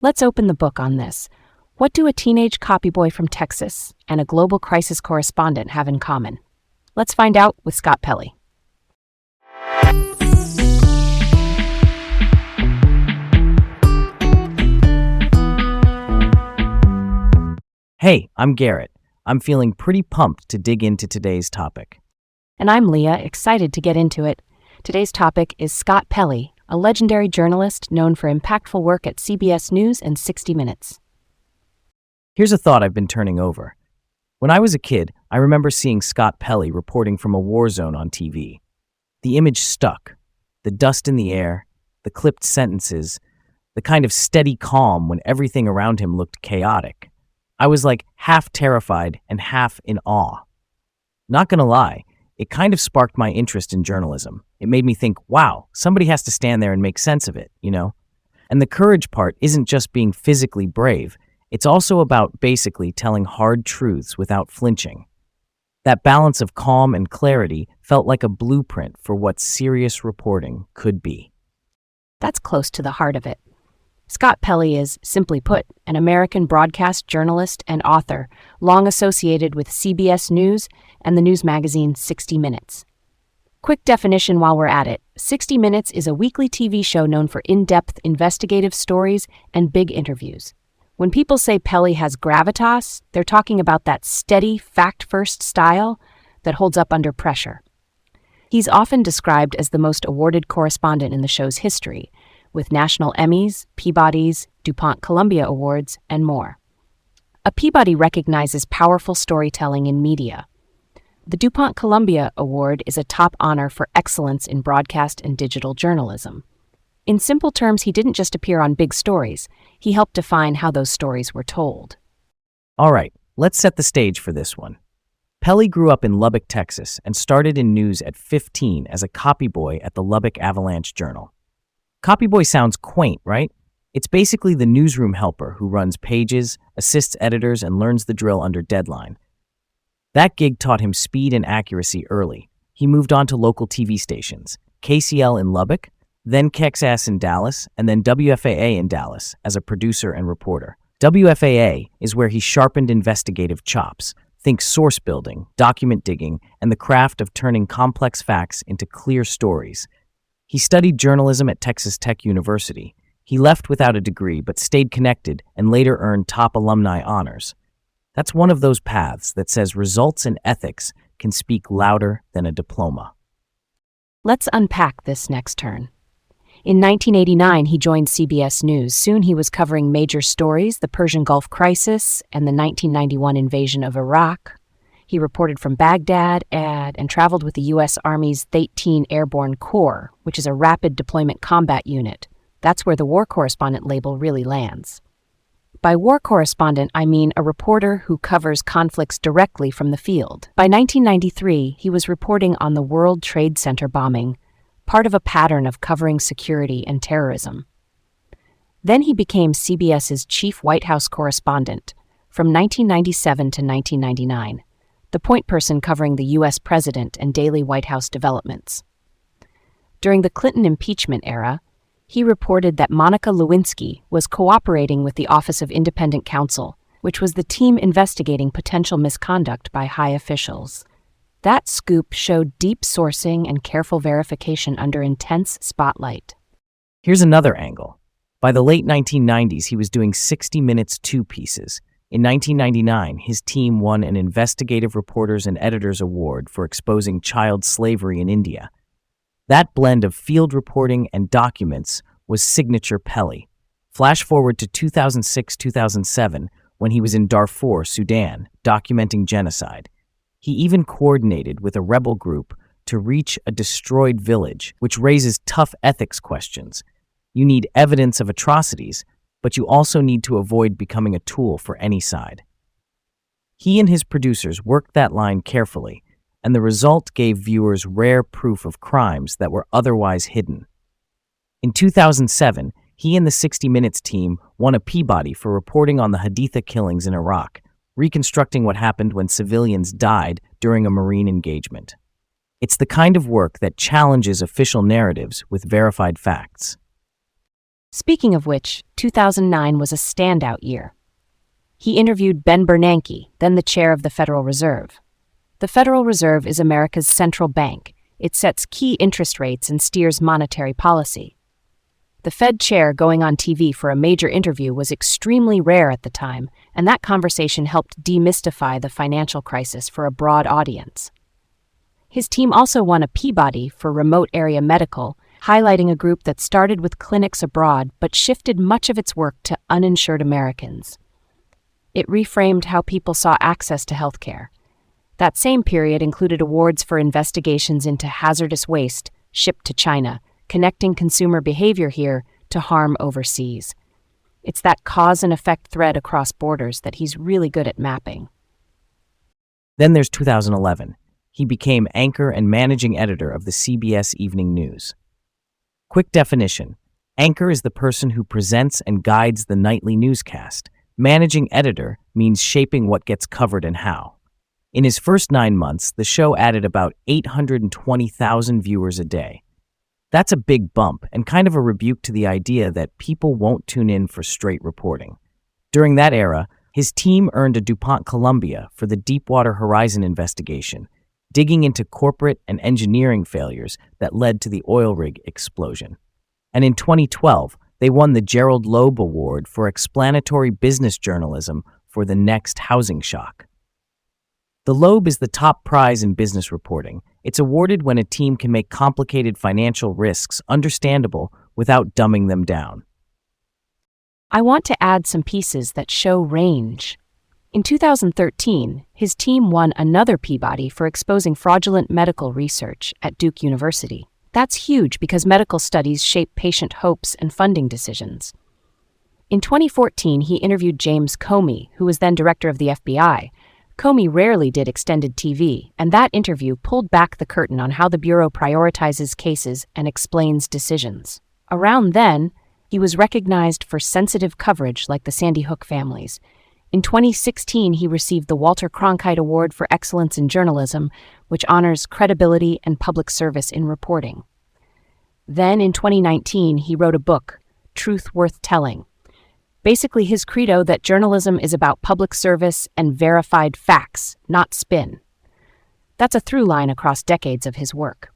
Let's open the book on this. What do a teenage copyboy from Texas and a global crisis correspondent have in common? Let's find out with Scott Pelley. Hey, I'm Garrett. I'm feeling pretty pumped to dig into today's topic. And I'm Leah, excited to get into it. Today's topic is Scott Pelley, a legendary journalist known for impactful work at CBS News and 60 Minutes. Here's a thought I've been turning over. When I was a kid, I remember seeing Scott Pelley reporting from a war zone on TV. The image stuck. The dust in the air, the clipped sentences, the kind of steady calm when everything around him looked chaotic. I was like half terrified and half in awe. Not gonna lie, it kind of sparked my interest in journalism. It made me think, wow, somebody has to stand there and make sense of it, And the courage part isn't just being physically brave, it's also about basically telling hard truths without flinching. That balance of calm and clarity felt like a blueprint for what serious reporting could be. That's close to the heart of it. Scott Pelley is, simply put, an American broadcast journalist and author, long associated with CBS News and the news magazine 60 Minutes. Quick definition while we're at it. 60 Minutes is a weekly TV show known for in-depth investigative stories and big interviews. When people say Pelley has gravitas, they're talking about that steady, fact-first style that holds up under pressure. He's often described as the most awarded correspondent in the show's history, with national Emmys, Peabodys, DuPont Columbia Awards, and more. A Peabody recognizes powerful storytelling in media. The DuPont Columbia Award is a top honor for excellence in broadcast and digital journalism. In simple terms, he didn't just appear on big stories, he helped define how those stories were told. All right, let's set the stage for this one. Pelley grew up in Lubbock, Texas, and started in news at 15 as a copyboy at the Lubbock Avalanche Journal. Copyboy sounds quaint, right? It's basically the newsroom helper who runs pages, assists editors, and learns the drill under deadline. That gig taught him speed and accuracy early. He moved on to local TV stations, KCL in Lubbock, then KXAS in Dallas, and then WFAA in Dallas as a producer and reporter. WFAA is where he sharpened investigative chops. Think source building, document digging, and the craft of turning complex facts into clear stories. He studied journalism at Texas Tech University. He left without a degree but stayed connected and later earned top alumni honors. That's one of those paths that says results and ethics can speak louder than a diploma. Let's unpack this next turn. In 1989, he joined CBS News. Soon he was covering major stories, the Persian Gulf crisis and the 1991 invasion of Iraq. He reported from Baghdad and traveled with the U.S. Army's 13 Airborne Corps, which is a rapid deployment combat unit. That's where the war correspondent label really lands. By war correspondent, I mean a reporter who covers conflicts directly from the field. By 1993, he was reporting on the World Trade Center bombing, part of a pattern of covering security and terrorism. Then he became CBS's chief White House correspondent from 1997 to 1999. The point person covering the U.S. president and daily White House developments. During the Clinton impeachment era, he reported that Monica Lewinsky was cooperating with the Office of Independent Counsel, which was the team investigating potential misconduct by high officials. That scoop showed deep sourcing and careful verification under intense spotlight. Here's another angle. By the late 1990s, he was doing 60 Minutes two-pieces. In 1999, his team won an Investigative Reporters and Editors Award for exposing child slavery in India. That blend of field reporting and documents was signature Pelley. Flash forward to 2006-2007, when he was in Darfur, Sudan, documenting genocide. He even coordinated with a rebel group to reach a destroyed village, which raises tough ethics questions. You need evidence of atrocities, but you also need to avoid becoming a tool for any side. He and his producers worked that line carefully, and the result gave viewers rare proof of crimes that were otherwise hidden. In 2007, he and the 60 Minutes team won a Peabody for reporting on the Haditha killings in Iraq, reconstructing what happened when civilians died during a Marine engagement. It's the kind of work that challenges official narratives with verified facts. Speaking of which, 2009 was a standout year. He interviewed Ben Bernanke, then the chair of the Federal Reserve. The Federal Reserve is America's central bank. It sets key interest rates and steers monetary policy. The Fed chair going on TV for a major interview was extremely rare at the time, and that conversation helped demystify the financial crisis for a broad audience. His team also won a Peabody for Remote Area Medical, highlighting a group that started with clinics abroad but shifted much of its work to uninsured Americans. It reframed how people saw access to healthcare. That same period included awards for investigations into hazardous waste shipped to China, connecting consumer behavior here to harm overseas. It's that cause and effect thread across borders that he's really good at mapping. Then there's 2011. He became anchor and managing editor of the CBS Evening News. Quick definition: anchor is the person who presents and guides the nightly newscast. Managing editor means shaping what gets covered and how. In his first 9 months, the show added about 820,000 viewers a day. That's a big bump and kind of a rebuke to the idea that people won't tune in for straight reporting. During that era, his team earned a DuPont Columbia for the Deepwater Horizon investigation, digging into corporate and engineering failures that led to the oil rig explosion. And in 2012, they won the Gerald Loeb Award for explanatory business journalism for the next housing shock. The Loeb is the top prize in business reporting. It's awarded when a team can make complicated financial risks understandable without dumbing them down. I want to add some pieces that show range. In 2013, his team won another Peabody for exposing fraudulent medical research at Duke University. That's huge because medical studies shape patient hopes and funding decisions. In 2014, he interviewed James Comey, who was then director of the FBI. Comey rarely did extended TV, and that interview pulled back the curtain on how the Bureau prioritizes cases and explains decisions. Around then, he was recognized for sensitive coverage like the Sandy Hook families. In 2016, he received the Walter Cronkite Award for Excellence in Journalism, which honors credibility and public service in reporting. Then, in 2019, he wrote a book, Truth Worth Telling. Basically, his credo that journalism is about public service and verified facts, not spin. That's a through line across decades of his work.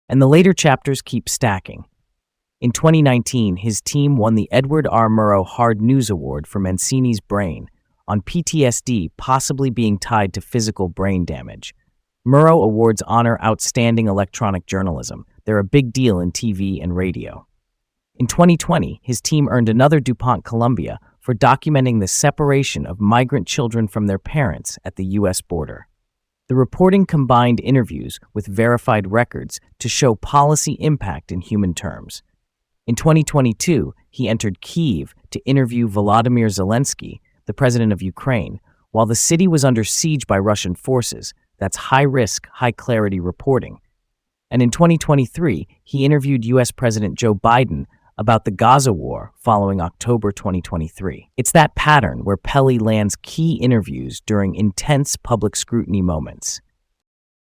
And the later chapters keep stacking. In 2019, his team won the Edward R. Murrow Hard News Award for Mancini's Brain, on PTSD possibly being tied to physical brain damage. Murrow Awards honor outstanding electronic journalism. They're a big deal in TV and radio. In 2020, his team earned another DuPont Columbia for documenting the separation of migrant children from their parents at the U.S. border. The reporting combined interviews with verified records to show policy impact in human terms. In 2022, he entered Kyiv to interview Volodymyr Zelensky, the president of Ukraine, while the city was under siege by Russian forces. That's high-risk, high-clarity reporting. And in 2023, he interviewed U.S. President Joe Biden about the Gaza war following October 2023. It's that pattern where Pelley lands key interviews during intense public scrutiny moments.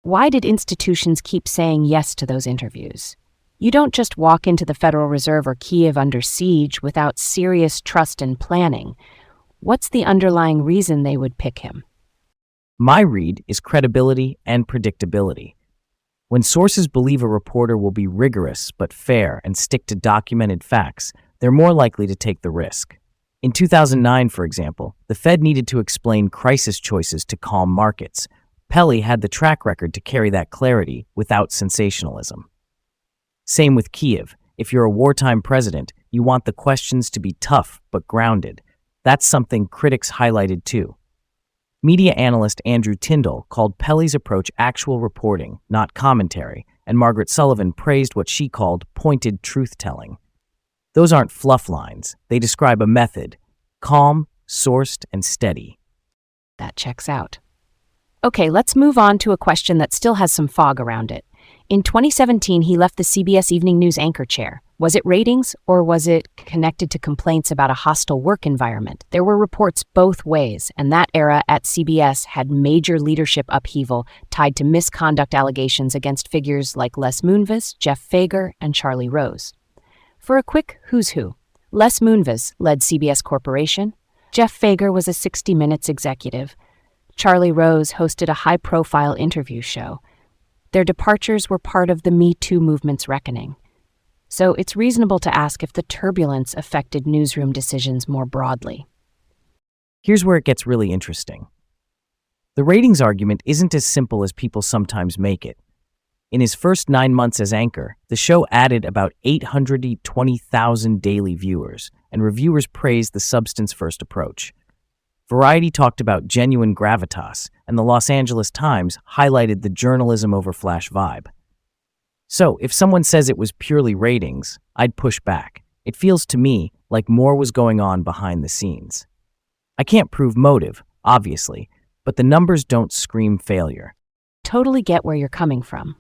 Why did institutions keep saying yes to those interviews? You don't just walk into the Federal Reserve or Kyiv under siege without serious trust and planning. What's the underlying reason they would pick him? My read is credibility and predictability. When sources believe a reporter will be rigorous but fair and stick to documented facts, they're more likely to take the risk. In 2009, for example, the Fed needed to explain crisis choices to calm markets. Pelley had the track record to carry that clarity without sensationalism. Same with Kyiv. If you're a wartime president, you want the questions to be tough but grounded. That's something critics highlighted too. Media analyst Andrew Tyndall called Pelley's approach actual reporting, not commentary, and Margaret Sullivan praised what she called pointed truth-telling. Those aren't fluff lines. They describe a method, calm, sourced, and steady. That checks out. Okay, let's move on to a question that still has some fog around it. In 2017, he left the CBS Evening News anchor chair. Was it ratings, or was it connected to complaints about a hostile work environment? There were reports both ways, and that era at CBS had major leadership upheaval tied to misconduct allegations against figures like Les Moonves, Jeff Fager, and Charlie Rose. For a quick who's who, Les Moonves led CBS Corporation. Jeff Fager was a 60 Minutes executive. Charlie Rose hosted a high-profile interview show. Their departures were part of the Me Too movement's reckoning. So it's reasonable to ask if the turbulence affected newsroom decisions more broadly. Here's where it gets really interesting. The ratings argument isn't as simple as people sometimes make it. In his first 9 months as anchor, the show added about 820,000 daily viewers, and reviewers praised the substance-first approach. Variety talked about genuine gravitas, and the Los Angeles Times highlighted the journalism over flash vibe. So, if someone says it was purely ratings, I'd push back. It feels to me like more was going on behind the scenes. I can't prove motive, obviously, but the numbers don't scream failure. Totally get where you're coming from.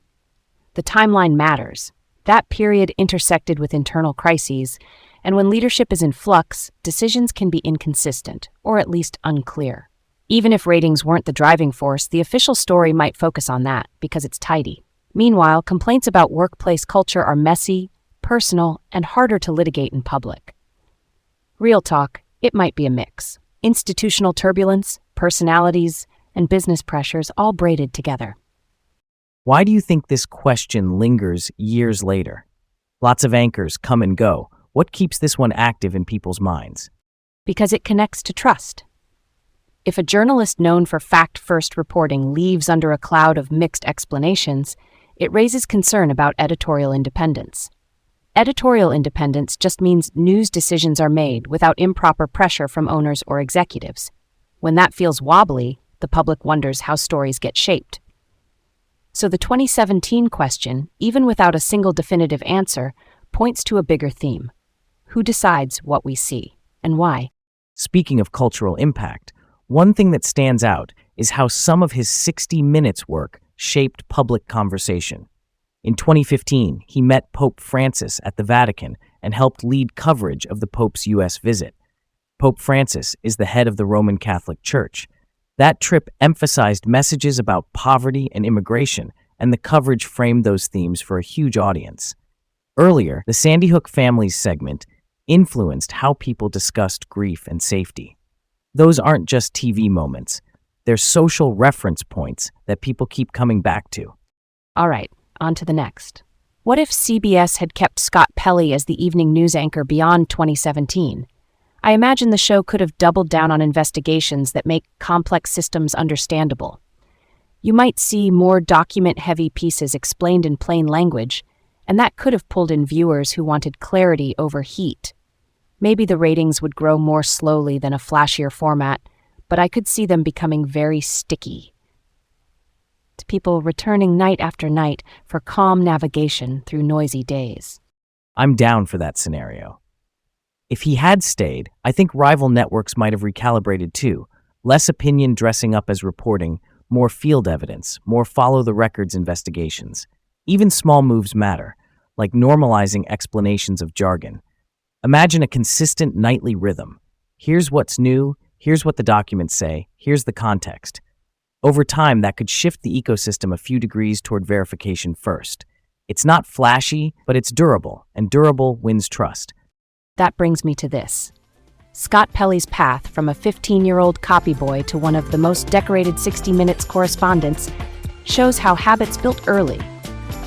The timeline matters. That period intersected with internal crises, and when leadership is in flux, decisions can be inconsistent, or at least unclear. Even if ratings weren't the driving force, the official story might focus on that because it's tidy. Meanwhile, complaints about workplace culture are messy, personal, and harder to litigate in public. Real talk, it might be a mix. Institutional turbulence, personalities, and business pressures all braided together. Why do you think this question lingers years later? Lots of anchors come and go. What keeps this one active in people's minds? Because it connects to trust. If a journalist known for fact-first reporting leaves under a cloud of mixed explanations, it raises concern about editorial independence. Editorial independence just means news decisions are made without improper pressure from owners or executives. When that feels wobbly, the public wonders how stories get shaped. So the 2017 question, even without a single definitive answer, points to a bigger theme. Who decides what we see, and why? Speaking of cultural impact, one thing that stands out is how some of his 60 Minutes work shaped public conversation. In 2015, he met Pope Francis at the Vatican and helped lead coverage of the Pope's U.S. visit. Pope Francis is the head of the Roman Catholic Church. That trip emphasized messages about poverty and immigration, and the coverage framed those themes for a huge audience. Earlier, the Sandy Hook Families segment influenced how people discussed grief and safety. Those aren't just TV moments. They're social reference points that people keep coming back to. All right, on to the next. What if CBS had kept Scott Pelley as the evening news anchor beyond 2017? I imagine the show could have doubled down on investigations that make complex systems understandable. You might see more document-heavy pieces explained in plain language, and that could have pulled in viewers who wanted clarity over heat. Maybe the ratings would grow more slowly than a flashier format, but I could see them becoming very sticky. To people returning night after night for calm navigation through noisy days. I'm down for that scenario. If he had stayed, I think rival networks might have recalibrated too. Less opinion dressing up as reporting, more field evidence, more follow-the-records investigations. Even small moves matter, like normalizing explanations of jargon. Imagine a consistent nightly rhythm. Here's what's new, here's what the documents say, here's the context. Over time, that could shift the ecosystem a few degrees toward verification first. It's not flashy, but it's durable, and durable wins trust. That brings me to this. Scott Pelley's path from a 15-year-old copy boy to one of the most decorated 60 Minutes correspondents shows how habits built early,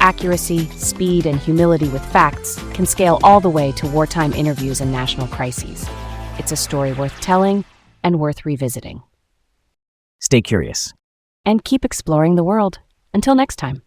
accuracy, speed, and humility with facts, can scale all the way to wartime interviews and national crises. It's a story worth telling and worth revisiting. Stay curious. And keep exploring the world. Until next time.